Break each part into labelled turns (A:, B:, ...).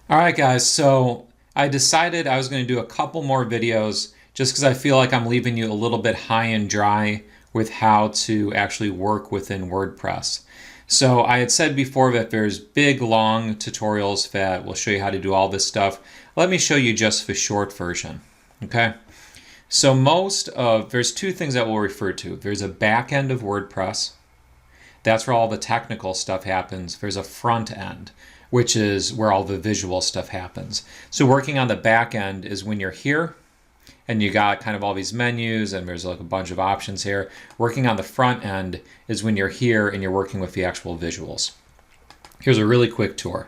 A: All right, guys, so I decided I was going to do a couple more videos just because I feel like I'm leaving you a little bit high and dry with how to actually work within WordPress. So I had said before that there's big, long tutorials that will show you how to do all this stuff. Let me show you just the short version, okay? So there's two things that we'll refer to. There's a back end of WordPress. That's where all the technical stuff happens. There's a front end, which is where all the visual stuff happens. So working on the back end is when you're here and you got kind of all these menus and there's like a bunch of options here. Working on the front end is when you're here and you're working with the actual visuals. Here's a really quick tour.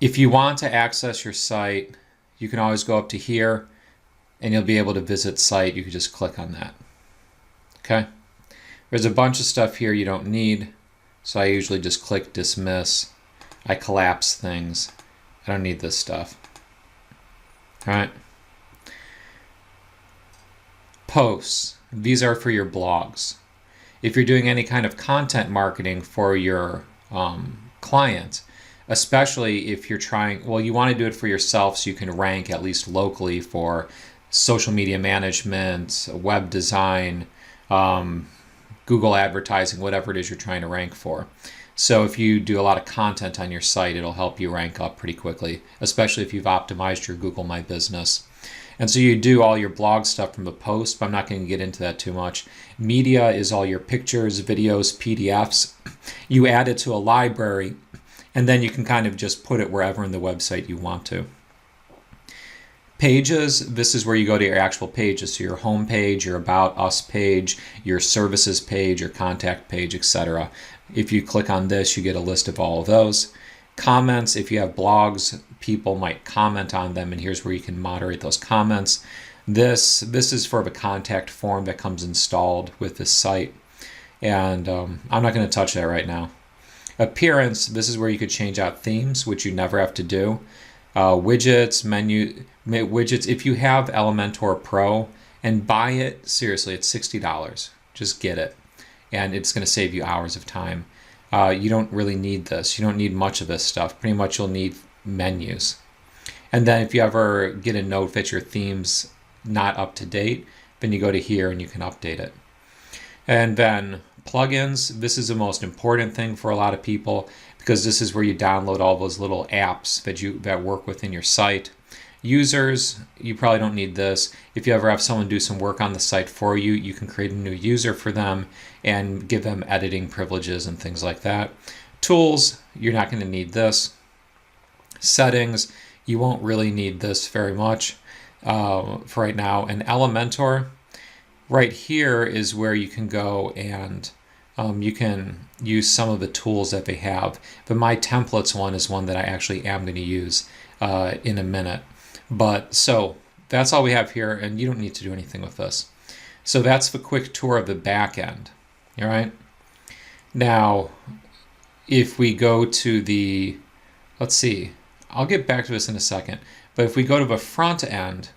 A: If you want to access your site, you can always go up to here and you'll be able to visit site. You can just click on that. Okay. There's a bunch of stuff here you don't need, so I usually just click dismiss. I collapse things. I don't need this stuff. All right. Posts. These are for your blogs. If you're doing any kind of content marketing for your client, especially if you're trying, well, you want to do it for yourself so you can rank at least locally for social media management, web design, Google advertising, whatever it is you're trying to rank for. So if you do a lot of content on your site, it'll help you rank up pretty quickly, especially if you've optimized your Google My Business. And so you do all your blog stuff from a post, but I'm not going to get into that too much. Media is all your pictures, videos, PDFs. You add it to a library, and then you can kind of just put it wherever in the website you want to. Pages, this is where you go to your actual pages. So your home page, your About Us page, your services page, your contact page, etc. If you click on this, you get a list of all of those. Comments, if you have blogs, people might comment on them, and here's where you can moderate those comments. This is for the contact form that comes installed with this site, and I'm not going to touch that right now. Appearance, this is where you could change out themes, which you never have to do. Widgets, widgets, if you have Elementor Pro, and buy it, seriously, it's $60. Just get it, and it's going to save you hours of time. You don't really need this. You don't need much of this stuff. Pretty much you'll need menus. And then if you ever get a note that your theme's not up to date, then you go to here and you can update it. And then plugins, this is the most important thing for a lot of people because this is where you download all those little apps that work within your site. Users, you probably don't need this. If you ever have someone do some work on the site for you, you can create a new user for them and give them editing privileges and things like that. Tools, you're not going to need this. Settings, you won't really need this very much for right now. And Elementor, right here is where you can go and you can use some of the tools that they have. But my templates one is one that I actually am going to use in a minute. But so that's all we have here, and you don't need to do anything with this. So that's the quick tour of the back end. All right. Now, if we go to the, let's see, I'll get back to this in a second. But if we go to the front end,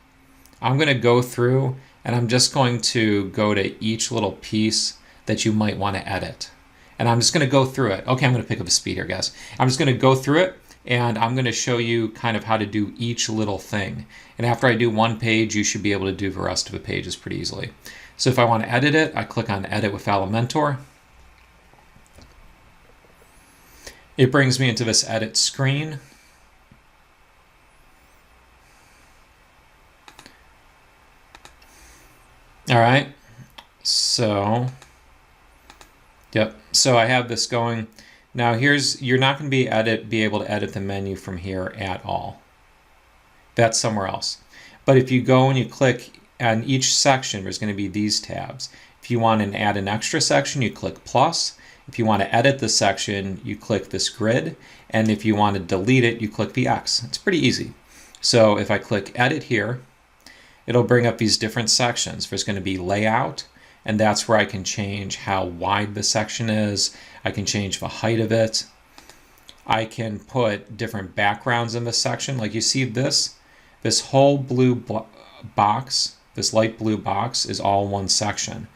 A: I'm going to go through and I'm just going to go to each little piece that you might want to edit. And I'm just going to go through it. Okay, I'm going to pick up the speed here, guys. I'm just going to go through it and I'm going to show you kind of how to do each little thing. And after I do one page, you should be able to do the rest of the pages pretty easily. So if I want to edit it, I click on Edit with Elementor. It brings me into this edit screen. All right, so, yep, so I have this going. Now you're not going to be able to edit the menu from here at all. That's somewhere else. But if you go and you click on each section, there's going to be these tabs. If you want to add an extra section, you click plus. If you want to edit the section, you click this grid. And if you want to delete it, you click the X. It's pretty easy. So if I click edit here, it'll bring up these different sections. There's going to be layout, and that's where I can change how wide the section is. I can change the height of it. I can put different backgrounds in this section. Like you see this whole blue box, this light blue box is all one section.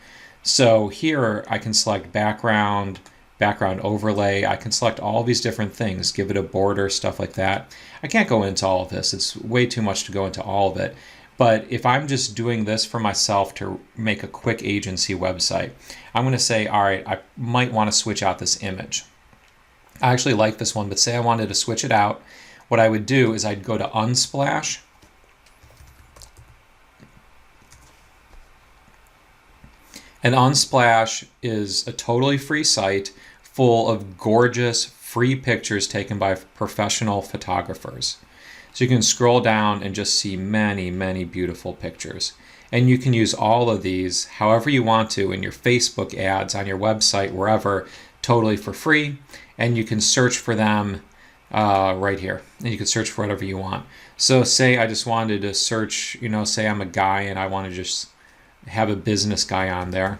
A: So here I can select background, background overlay. I can select all these different things, give it a border, stuff like that. I can't go into all of this. It's way too much to go into all of it. But if I'm just doing this for myself to make a quick agency website, I'm going to say, all right, I might want to switch out this image. I actually like this one, but say I wanted to switch it out. What I would do is I'd go to Unsplash. And Unsplash is a totally free site full of gorgeous free pictures taken by professional photographers. So you can scroll down and just see many, many beautiful pictures. And you can use all of these however you want to in your Facebook ads, on your website, wherever, totally for free. And you can search for them right here. And you can search for whatever you want. So say I just wanted to search, say I'm a guy and I want to just have a business guy on there.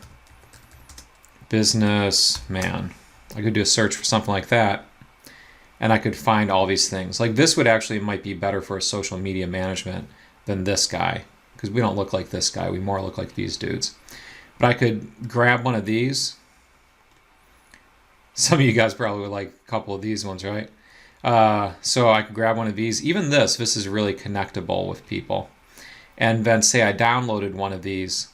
A: Businessman. I could do a search for something like that. And I could find all these things. Like this would actually might be better for social media management than this guy, because we don't look like this guy. We more look like these dudes. But I could grab one of these. Some of you guys probably would like a couple of these ones, right? So I could grab one of these. Even this is really connectable with people. And then say I downloaded one of these.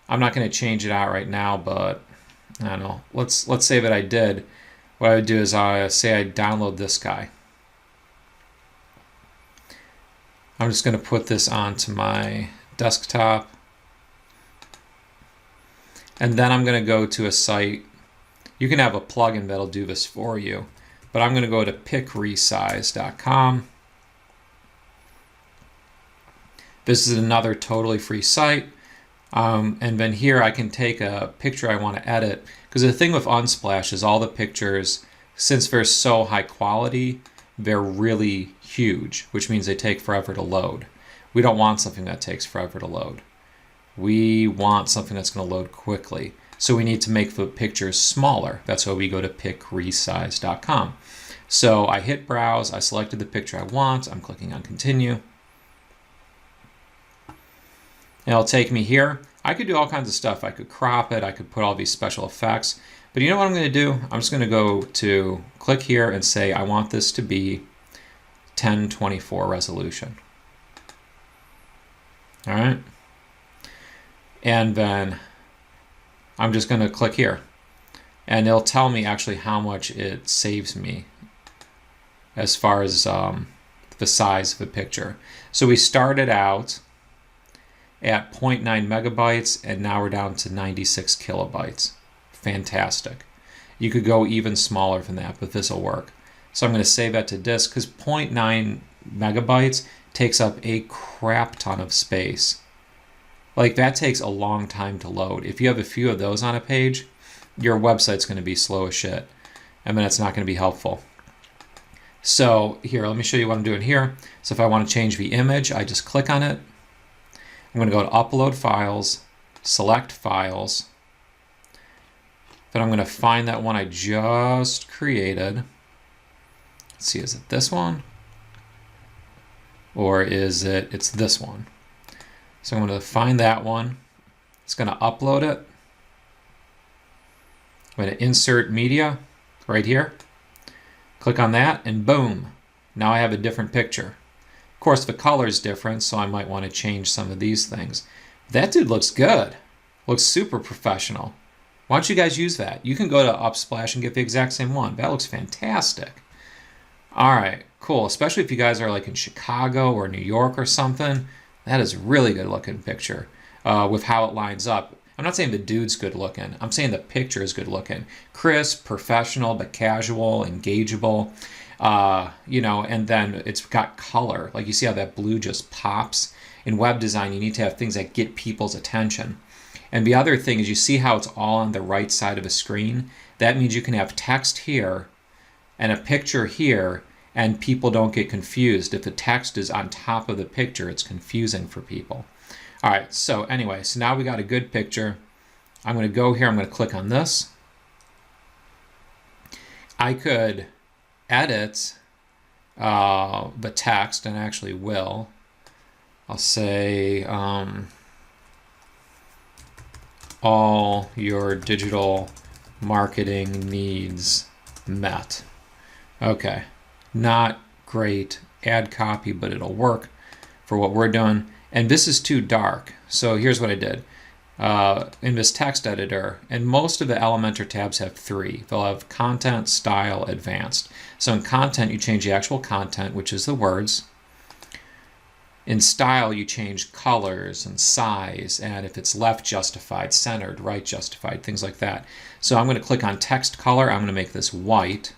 A: I'm not going to change it out right now, but I don't know. Let's say that I did. What I would do is say I download this guy. I'm just going to put this onto my desktop. And then I'm going to go to a site. You can have a plugin that'll do this for you. But I'm going to go to pickresize.com. This is another totally free site. And then here I can take a picture I want to edit. Because the thing with Unsplash is all the pictures, since they're so high quality, they're really huge, which means they take forever to load. We don't want something that takes forever to load. We want something that's going to load quickly. So we need to make the pictures smaller. That's why we go to pickresize.com. So I hit browse, I selected the picture I want, I'm clicking on continue. And it'll take me here. I could do all kinds of stuff. I could crop it, I could put all these special effects. But you know what I'm going to do? I'm just going to go to click here and say I want this to be 1024 resolution. All right. And then I'm just going to click here. And it'll tell me actually how much it saves me as far as the size of the picture. So we started out at 0.9 megabytes, and now we're down to 96 kilobytes. Fantastic. You could go even smaller than that, but this will work. So I'm going to save that to disk because 0.9 megabytes takes up a crap ton of space. Like that takes a long time to load. If you have a few of those on a page, your website's going to be slow as shit, and then it's not going to be helpful. So here, let me show you what I'm doing here. So if I want to change the image, I just click on it. I'm going to go to Upload Files, select Files. Then I'm going to find that one I just created. Let's see, is it this one? Or it's this one. So I'm going to find that one. It's going to upload it. I'm going to insert media right here. Click on that and boom. Now I have a different picture. Of course, the color is different, so I might want to change some of these things. That dude looks good. Looks super professional. Why don't you guys use that? You can go to Upsplash and get the exact same one. That looks fantastic. All right, cool. Especially if you guys are like in Chicago or New York or something. That is a really good looking picture with how it lines up. I'm not saying the dude's good looking. I'm saying the picture is good looking. Crisp, professional, but casual, engageable. And then it's got color. Like you see how that blue just pops. In web design, you need to have things that get people's attention. And the other thing is you see how it's all on the right side of the screen? That means you can have text here and a picture here, and people don't get confused. If the text is on top of the picture, it's confusing for people. All right, so anyway, so now we got a good picture. I'm going to go here, I'm going to click on this. I could edit the text, and I actually will. I'll say all your digital marketing needs met. Okay, not great ad copy, but it'll work for what we're doing. And this is too dark. So here's what I did. In this text editor, and most of the Elementor tabs have 3. They'll have content, style, advanced. So in content, you change the actual content, which is the words. In style, you change colors and size, and if it's left justified, centered, right justified, things like that. So I'm going to click on text color. I'm going to make this white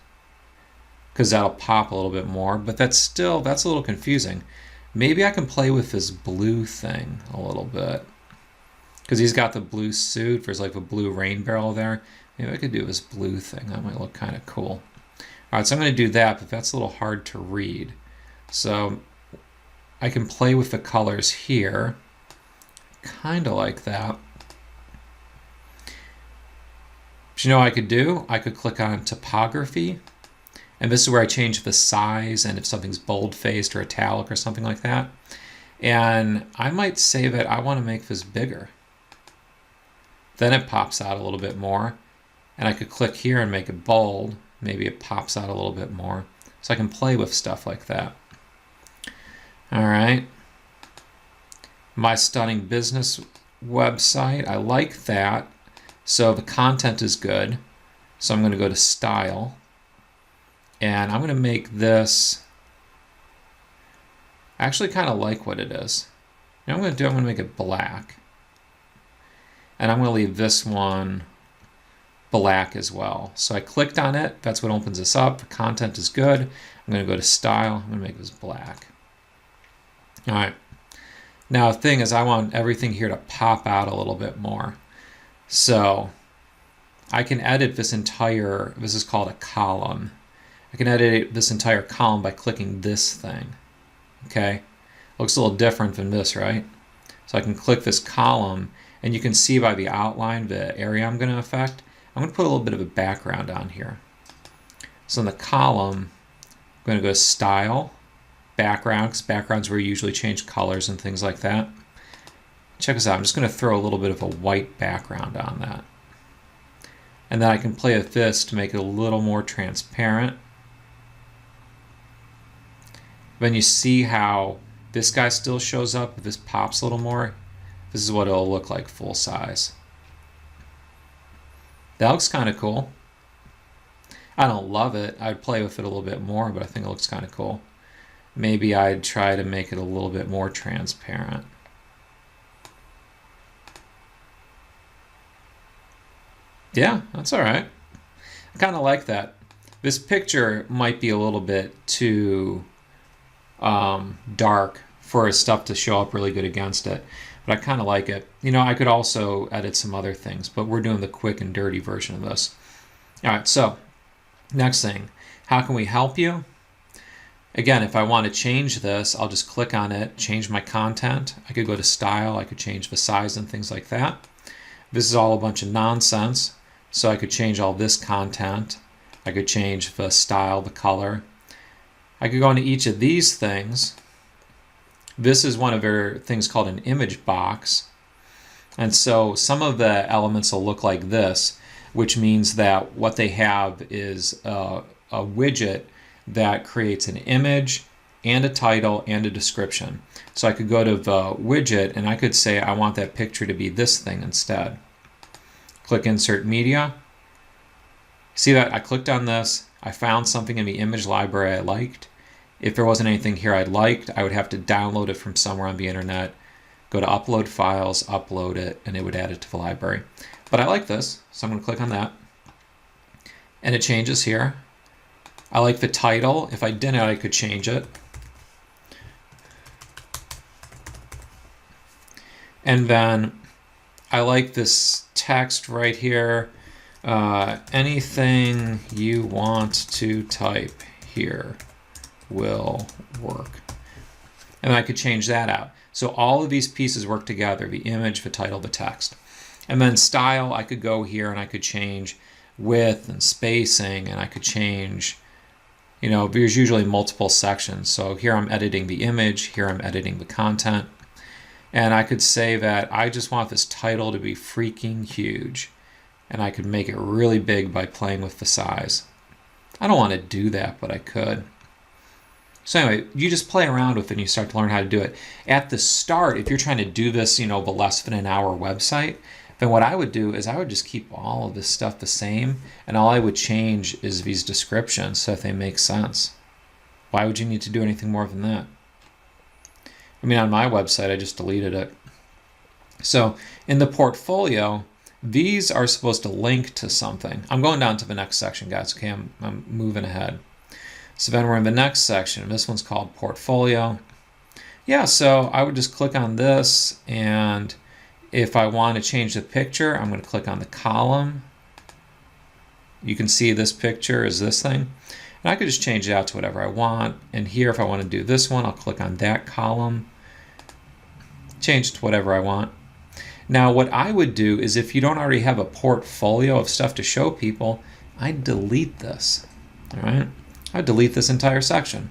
A: because that'll pop a little bit more, but that's a little confusing. Maybe I can play with this blue thing a little bit because he's got the blue suit. There's like a blue rain barrel there. Maybe I could do this blue thing. That might look kind of cool. All right, so I'm going to do that, but that's a little hard to read. So I can play with the colors here, kind of like that. But you know what I could do? I could click on typography, and this is where I change the size and if something's bold-faced or italic or something like that. And I might say that I want to make this bigger. Then it pops out a little bit more, and I could click here and make it bold. Maybe it pops out a little bit more. So I can play with stuff like that. All right. My Stunning Business website, I like that. So the content is good. So I'm going to go to Style. And I'm going to make this, I actually kind of like what it is. You know what I'm going to make it black. And I'm going to leave this one black as well. So I clicked on it. That's what opens this up. The content is good. I'm going to go to Style. I'm going to make this black. All right. Now the thing is, I want everything here to pop out a little bit more. So I can edit this entire, this is called a column. I can edit this entire column by clicking this thing. Okay. Looks a little different than this, right? So I can click this column, and you can see by the outline the area I'm going to affect. I'm going to put a little bit of a background on here. So in the column, I'm going to go to Style, Background, because backgrounds where you usually change colors and things like that. Check this out. I'm just going to throw a little bit of a white background on that. And then I can play with this to make it a little more transparent. Then you see how this guy still shows up. If this pops a little more, this is what it'll look like full size. That looks kind of cool. I don't love it. I'd play with it a little bit more, but I think it looks kind of cool. Maybe I'd try to make it a little bit more transparent. Yeah, that's all right. I kind of like that. This picture might be a little bit too dark for stuff to show up really good against it, but I kind of like it. You know, I could also edit some other things, but we're doing the quick and dirty version of this. All right, so next thing, how can we help you? Again, if I want to change this, I'll just click on it, change my content. I could go to Style, I could change the size and things like that. This is all a bunch of nonsense, so I could change all this content. I could change the style, the color. I could go into each of these things. This is one of their things called an image box. And so some of the elements will look like this, which means that what they have is a widget that creates an image and a title and a description. So I could go to the widget and I could say I want that picture to be this thing instead. Click Insert Media. See that? I clicked on this. I found something in the image library I liked. If there wasn't anything here I liked, I would have to download it from somewhere on the internet, go to Upload Files, upload it, and it would add it to the library. But I like this, so I'm going to click on that. And it changes here. I like the title. If I didn't, I could change it. And then I like this text right here. Anything you want to type here will work. And I could change that out. So all of these pieces work together, the image, the title, the text. And then style, I could go here and I could change width and spacing, and I could change, you know, there's usually multiple sections. So here I'm editing the image, here I'm editing the content. And I could say that I just want this title to be freaking huge. and I could make it really big by playing with the size. I don't want to do that, but I could. So anyway, you just play around with it and you start to learn how to do it. At the start, if you're trying to do this, the less than an hour website, then what I would do is I would just keep all of this stuff the same, and all I would change is these descriptions so that they make sense. Why would you need to do anything more than that? I mean, on my website, I just deleted it. So in the portfolio, these are supposed to link to something. I'm going down to the next section, guys. Okay, I'm moving ahead. So then we're in the next section. This one's called portfolio. Yeah, so I would just click on this, and if I want to change the picture, I'm going to click on the column. You can see this picture is this thing. And I could just change it out to whatever I want. And here, if I want to do this one, I'll click on that column. Change it to whatever I want. Now, what I would do is if you don't already have a portfolio of stuff to show people, I'd delete this. All right? I'd delete this entire section.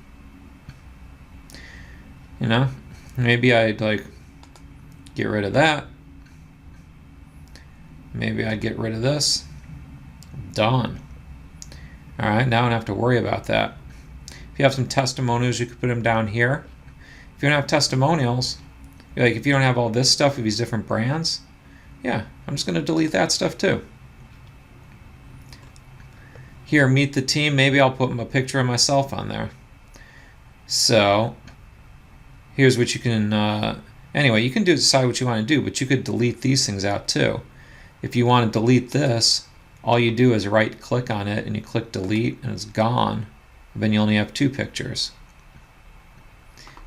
A: Maybe I'd get rid of that. Maybe I'd get rid of this. Done. All right, now I don't have to worry about that. If you have some testimonials, you could put them down here. If you don't have testimonials, if you don't have all this stuff with these different brands, yeah, I'm just going to delete that stuff too. Here, meet the team. Maybe I'll put a picture of myself on there. So here's what you can, anyway, you can decide what you want to do, but you could delete these things out too. If you want to delete this, all you do is right click on it and you click delete and it's gone. Then you only have 2 pictures.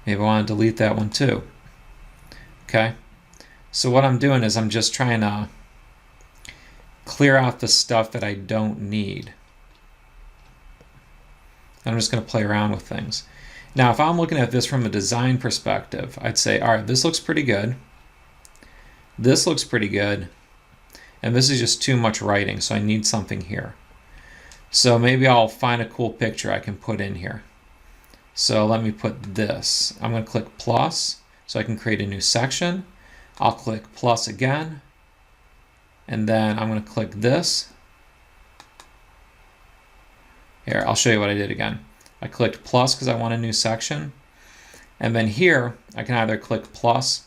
A: Maybe I want to delete that one too. Okay, so what I'm doing is I'm just trying to clear out the stuff that I don't need. I'm just going to play around with things. Now, if I'm looking at this from a design perspective, I'd say, all right, this looks pretty good. This looks pretty good. And this is just too much writing, so I need something here. So maybe I'll find a cool picture I can put in here. So let me put this. I'm going to click plus, so I can create a new section. I'll click plus again. And then I'm going to click this. Here, I'll show you what I did again. I clicked plus because I want a new section. And then here, I can either click plus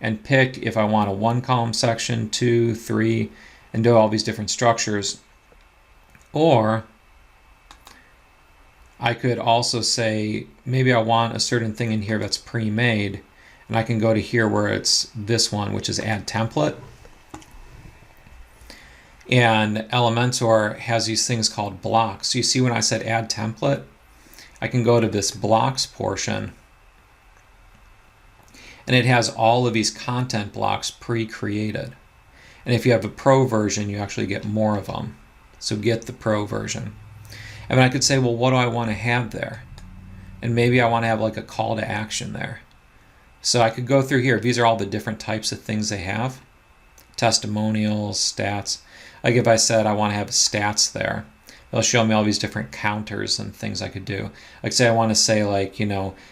A: and pick if I want a 1-column section, 2, 3, and do all these different structures. Or I could also say, maybe I want a certain thing in here that's pre-made, and I can go to here where it's this one, which is add template. And Elementor has these things called blocks. So you see when I said add template, I can go to this blocks portion, and it has all of these content blocks pre-created. And if you have a pro version, you actually get more of them. So get the pro version. And then I could say, well, what do I want to have there? And maybe I want to have like a call to action there. So I could go through here. These are all the different types of things they have. Testimonials, stats. Like if I said I want to have stats there, it'll show me all these different counters and things I could do. Like say I want to say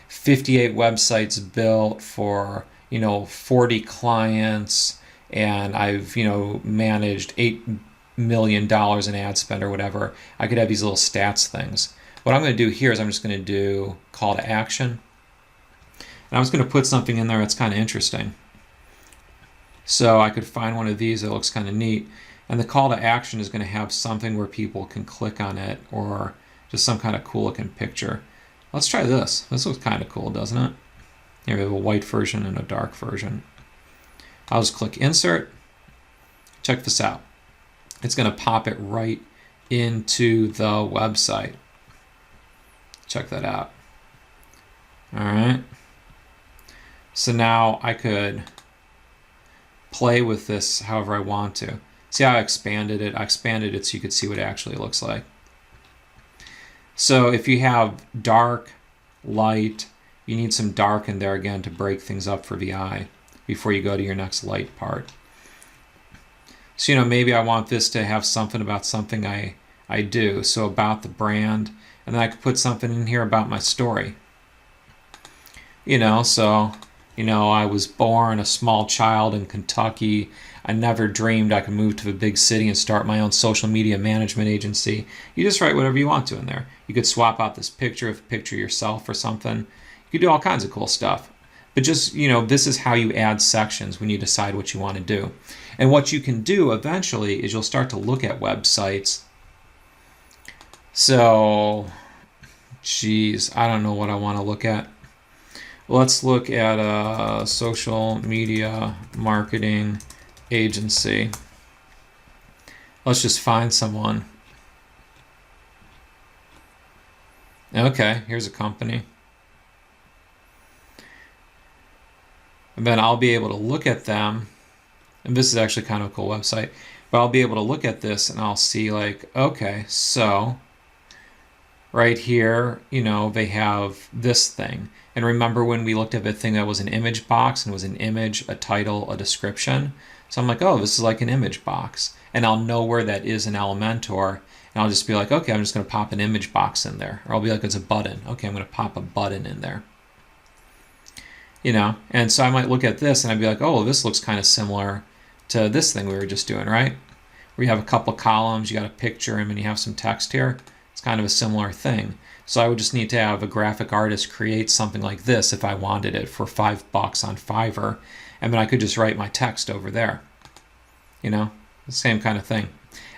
A: 58 websites built for 40 clients, and I've managed $8 million in ad spend or whatever. I could have these little stats things. What I'm going to do here is I'm just going to do call to action, and I'm just going to put something in there that's kind of interesting. So I could find one of these that looks kind of neat. And the call to action is going to have something where people can click on it, or just some kind of cool looking picture. Let's try this. This looks kind of cool, doesn't it? Here we have a white version and a dark version. I'll just click insert. Check this out. It's going to pop it right into the website. Check that out. All right. So now I could play with this however I want to. See how I expanded it? I expanded it so you could see what it actually looks like. So if you have dark, light, you need some dark in there again to break things up for the eye before you go to your next light part. So maybe I want this to have something about something I do. So about the brand, and then I could put something in here about my story. I was born a small child in Kentucky. I never dreamed I could move to a big city and start my own social media management agency. You just write whatever you want to in there. You could swap out this picture of picture yourself or something. You could do all kinds of cool stuff. But just, this is how you add sections when you decide what you want to do. And what you can do eventually is you'll start to look at websites. So, geez, I don't know what I want to look at. Let's look at a social media marketing agency. Let's just find someone. Okay, here's a company. And then I'll be able to look at them. And this is actually kind of a cool website. But I'll be able to look at this and I'll see like, okay, so right here, they have this thing. And remember when we looked at a thing that was an image box and was an image, a title, a description? So I'm like, oh, this is like an image box. And I'll know where that is in Elementor. And I'll just be like, okay, I'm just going to pop an image box in there. Or I'll be like, it's a button. Okay, I'm going to pop a button in there. And so I might look at this and I'd be like, oh, this looks kind of similar to this thing we were just doing, right? Where you have a couple columns, you got a picture, and then you have some text here. It's kind of a similar thing. So I would just need to have a graphic artist create something like this if I wanted it for $5 on Fiverr. And then I could just write my text over there. The same kind of thing.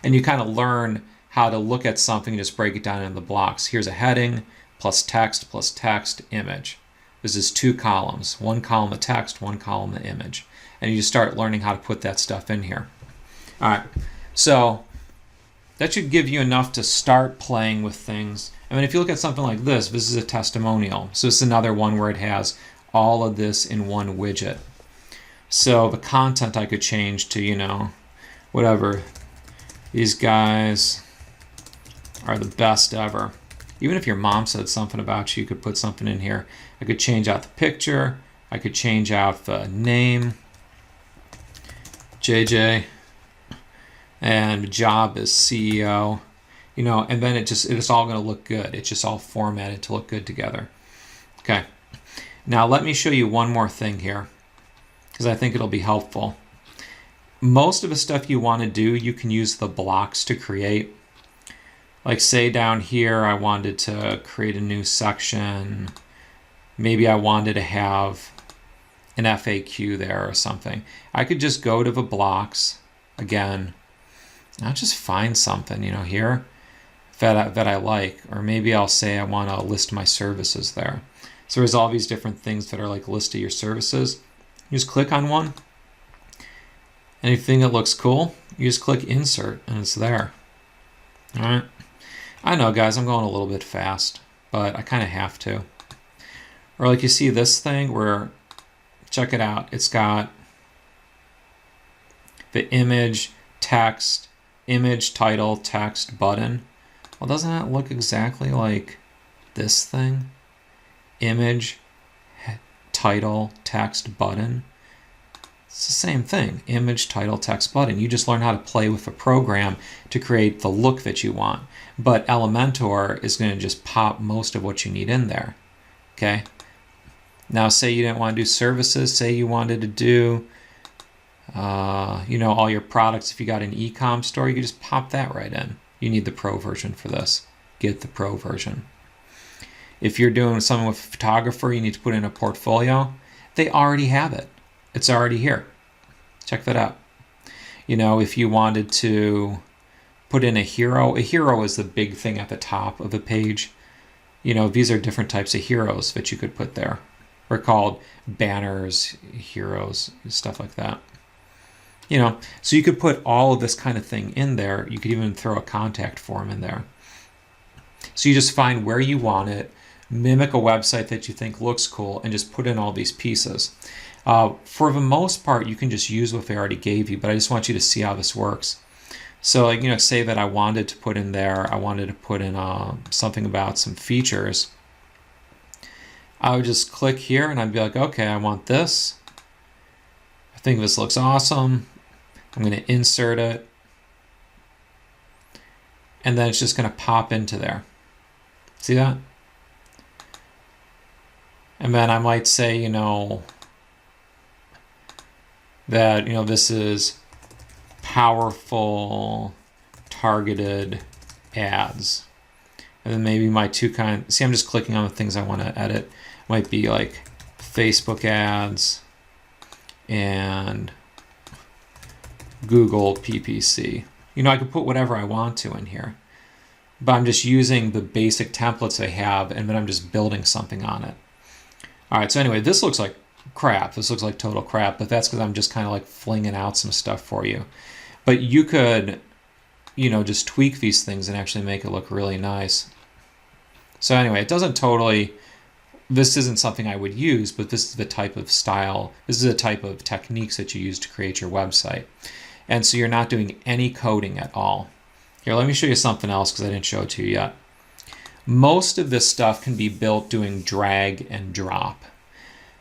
A: And you kind of learn how to look at something and just break it down into the blocks. Here's a heading, plus text, image. This is 2 columns, 1 column of text, 1 column of image. And you just start learning how to put that stuff in here. All right, so that should give you enough to start playing with things. I mean, if you look at something like this is a testimonial. So this is another one where it has all of this in one widget. So the content I could change to, whatever. These guys are the best ever. Even if your mom said something about you, you could put something in here. I could change out the picture. I could change out the name, JJ, and job is CEO. And then it's all going to look good. It's just all formatted to look good together. Okay. Now let me show you one more thing here because I think it'll be helpful. Most of the stuff you want to do, you can use the blocks to create. Like say down here, I wanted to create a new section. Maybe I wanted to have an FAQ there or something. I could just go to the blocks again. I'll just find something, here that I like. Or maybe I'll say I want to list my services there. So there's all these different things that are like list of your services. You just click on one. Anything that looks cool, you just click insert and it's there. All right. I know, guys, I'm going a little bit fast, but I kind of have to. Or like you see this thing where, check it out. It's got the image, text, image, title, text, button. Well, doesn't that look exactly like this thing? Image, title, text, button. It's the same thing. Image, title, text, button. You just learn how to play with a program to create the look that you want. But Elementor is going to just pop most of what you need in there. Okay? Now, say you didn't want to do services. Say you wanted to do, all your products. If you got an e-com store, you can just pop that right in. You need the pro version for this. Get the pro version. If you're doing something with a photographer, you need to put in a portfolio. They already have it. It's already here. Check that out. If you wanted to put in a hero is the big thing at the top of the page. These are different types of heroes that you could put there. They're called banners, heroes, stuff like that. So you could put all of this kind of thing in there. You could even throw a contact form in there. So you just find where you want it, mimic a website that you think looks cool, and just put in all these pieces. For the most part, you can just use what they already gave you, but I just want you to see how this works. So, say that I wanted to put in there, I wanted to put in something about some features. I would just click here and I'd be like, okay, I want this. I think this looks awesome. I'm going to insert it. And then it's just going to pop into there. See that? And then I might say, that, this is powerful targeted ads. And then maybe my two kind, see, I'm just clicking on the things I want to edit. Might be like Facebook ads and Google PPC. You know, I could put whatever I want to in here, but I'm just using the basic templates I have, and then I'm just building something on it. All right, so anyway, this looks like crap. This looks like total crap, but that's because I'm just kind of like flinging out some stuff for you. But you could, you know, just tweak these things and actually make it look really nice. So anyway, it doesn't totally, this isn't something I would use, but this is the type of style, this is the type of techniques that you use to create your website. And so you're not doing any coding at all. Here, let me show you something else because I didn't show it to you yet. Most of this stuff can be built doing drag and drop.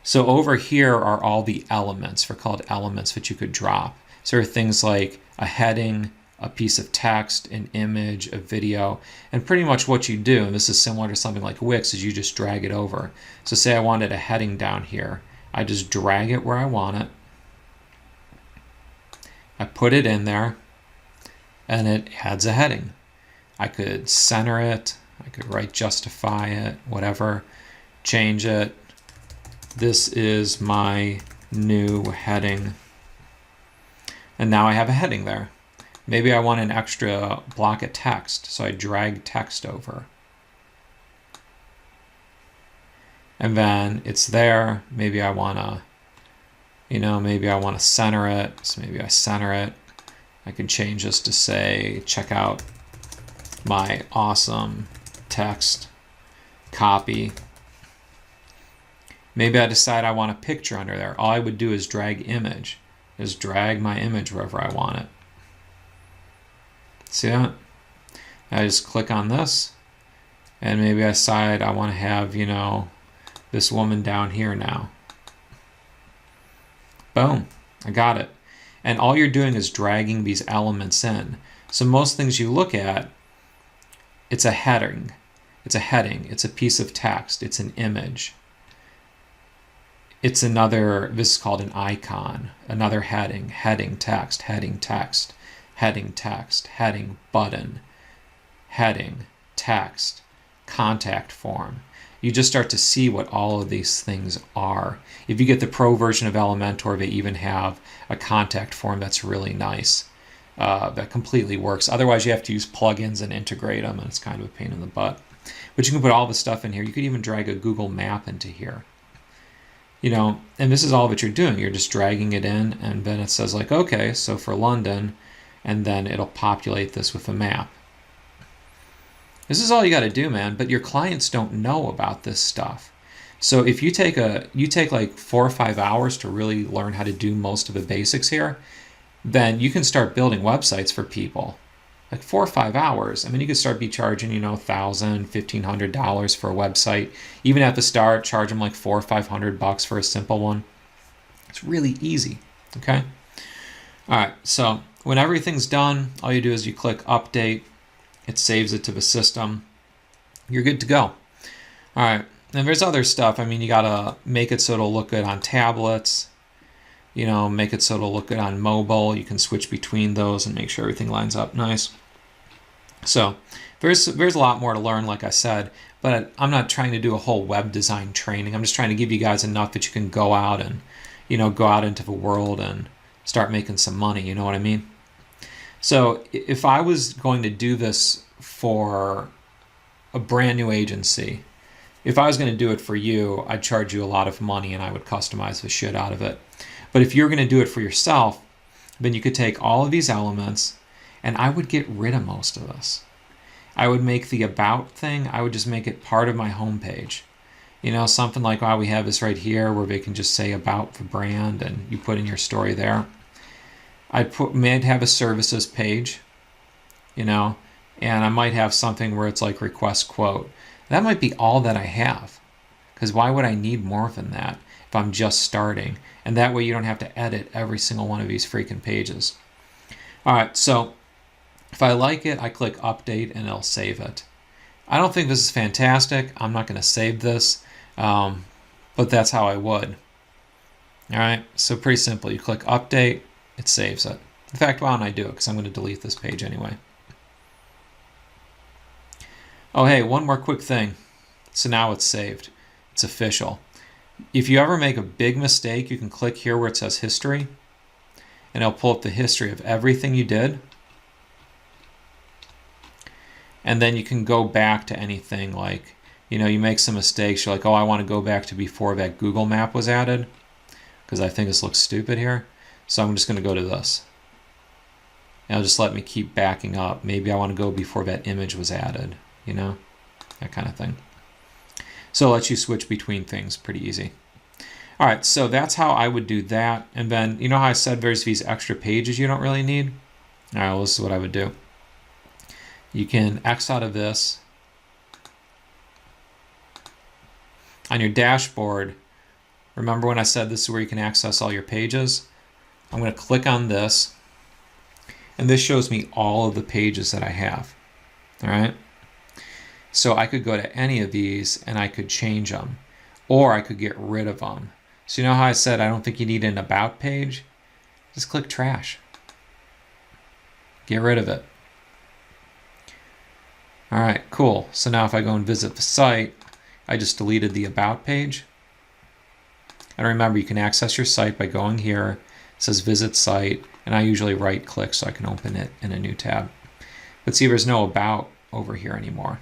A: So over here are all the elements, we're called elements that you could drop. So there are things like a heading, a piece of text, an image, a video, and pretty much what you do, and this is similar to something like Wix, is you just drag it over. So say I wanted a heading down here. I just drag it where I want it. I put it in there, and it adds a heading. I could center it, I could write justify it, whatever, change it. This is my new heading. And now I have a heading there. Maybe I want an extra block of text, so I drag text over. And then it's there. Maybe I want to, you know, maybe I want to center it. So maybe I center it. I can change this to say, check out my awesome text copy. Maybe I decide I want a picture under there. All I would do is drag image. Just drag my image wherever I want it. See that? I just click on this, and maybe I decide I want to have, you know, this woman down here now. Boom, I got it. And all you're doing is dragging these elements in. So most things you look at, it's a heading. It's a heading. It's a piece of text. It's an image. It's another, this is called an icon, another heading, heading text, heading text, heading text, heading button, heading text, contact form. You just start to see what all of these things are. If you get the pro version of Elementor, they even have a contact form that's really nice. That completely works. Otherwise, you have to use plugins and integrate them, and it's kind of a pain in the butt. But you can put all the stuff in here. You could even drag a Google map into here. You know, and this is all that you're doing. You're just dragging it in, and then it says like, okay, so for London, and then it'll populate this with a map. This is all you got to do, man, but your clients don't know about this stuff. So if you take like 4 or 5 hours to really learn how to do most of the basics here, then you can start building websites for people. Like 4 or 5 hours. I mean, you could start be charging, you know, $1,000, $1,500 for a website. Even at the start, charge them like $400 or $500 for a simple one. It's really easy, okay? All right, so when everything's done, all you do is you click update. It saves it to the system. You're good to go. All right, and there's other stuff. I mean, you gotta make it so it'll look good on tablets. You know, make it so it'll look good on mobile. You can switch between those and make sure everything lines up nice. So there's a lot more to learn, like I said, but I'm not trying to do a whole web design training. I'm just trying to give you guys enough that you can go out and, you know, go out into the world and start making some money. You know what I mean? So if I was going to do this for a brand new agency, if I was going to do it for you, I'd charge you a lot of money and I would customize the shit out of it. But if you're going to do it for yourself, then you could take all of these elements and I would get rid of most of this. I would make the about thing, I would just make it part of my homepage. You know, something like, wow, we have this right here where they can just say about the brand and you put in your story there. Might have a services page, you know, and I might have something where it's like request quote. That might be all that I have, because why would I need more than that if I'm just starting? And that way you don't have to edit every single one of these freaking pages. All right, so if I like it, I click update and it'll save it. I don't think this is fantastic. I'm not going to save this, but that's how I would. All right, so pretty simple. You click update, it saves it. In fact, why don't I do it, because I'm going to delete this page anyway. Oh, hey, one more quick thing. So now it's saved. It's official. If you ever make a big mistake, you can click here where it says history, and it'll pull up the history of everything you did. And then you can go back to anything like, you make some mistakes. You're like, oh, I want to go back to before that Google map was added because I think this looks stupid here. So I'm just going to go to this. And it'll just let me keep backing up. Maybe I want to go before that image was added, that kind of thing. So it lets you switch between things pretty easy. All right, so that's how I would do that. And then, how I said there's these extra pages you don't really need? All right, well, this is what I would do. You can X out of this. On your dashboard, remember when I said this is where you can access all your pages? I'm going to click on this, and this shows me all of the pages that I have. All right? So I could go to any of these and I could change them, or I could get rid of them. So how I said I don't think you need an about page? Just click trash. Get rid of it. All right, cool. So now if I go and visit the site, I just deleted the about page. And remember, you can access your site by going here. It says visit site, and I usually right click so I can open it in a new tab. But see, there's no about over here anymore.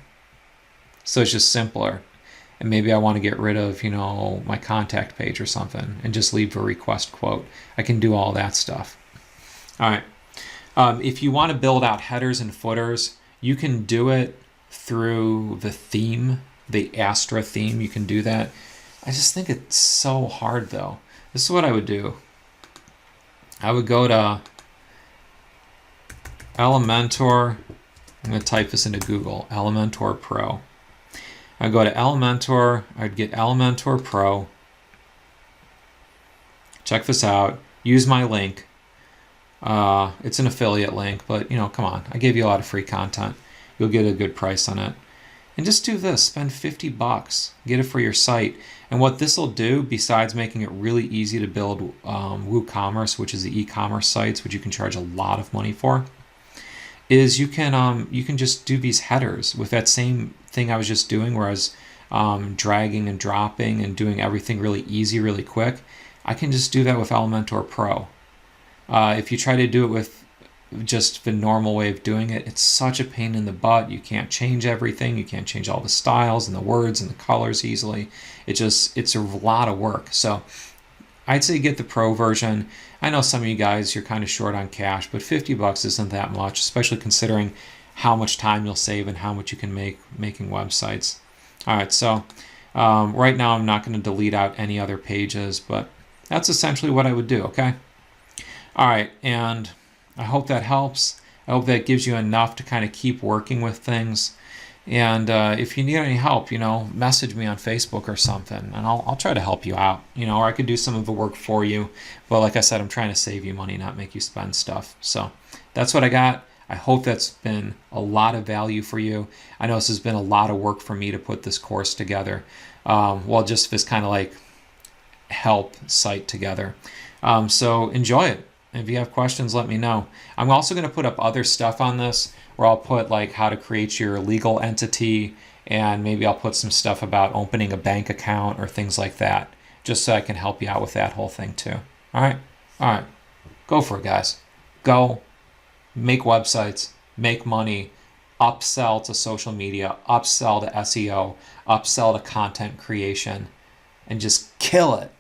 A: So it's just simpler. And maybe I want to get rid of, my contact page or something and just leave a request quote. I can do all that stuff. All right. If you want to build out headers and footers, you can do it through the theme, the Astra theme. You can do that. I just think it's so hard, though. This is what I would do. I would go to Elementor. I'm going to type this into Google, Elementor Pro. I'd go to Elementor. I'd get Elementor Pro. Check this out. Use my link. It's an affiliate link, but come on. I gave you a lot of free content. You'll get a good price on it. And just do this. Spend $50. Get it for your site. And what this will do, besides making it really easy to build WooCommerce, which is the e-commerce sites, which you can charge a lot of money for, is you can just do these headers with that same thing I was just doing, where I was dragging and dropping and doing everything really easy, really quick. I can just do that with Elementor Pro. If you try to do it with just the normal way of doing it, it's such a pain in the butt. You can't change everything. You can't change all the styles and the words and the colors easily. It's a lot of work. So I'd say get the Pro version. I know some of you guys, you're kind of short on cash, but $50 isn't that much, especially considering how much time you'll save and how much you can make making websites. All right, so right now I'm not going to delete out any other pages, but that's essentially what I would do, okay? All right, and I hope that helps. I hope that gives you enough to kind of keep working with things. And if you need any help, message me on Facebook or something, and I'll try to help you out, or I could do some of the work for you. But like I said, I'm trying to save you money, not make you spend stuff. So that's what I got. I hope that's been a lot of value for you. I know this has been a lot of work for me to put this course together. Just this kind of like help site together. So enjoy it. If you have questions, let me know. I'm also going to put up other stuff on this, where I'll put like how to create your legal entity, and maybe I'll put some stuff about opening a bank account or things like that, just so I can help you out with that whole thing too. All right. Go for it, guys. Go make websites, make money, upsell to social media, upsell to SEO, upsell to content creation, and just kill it.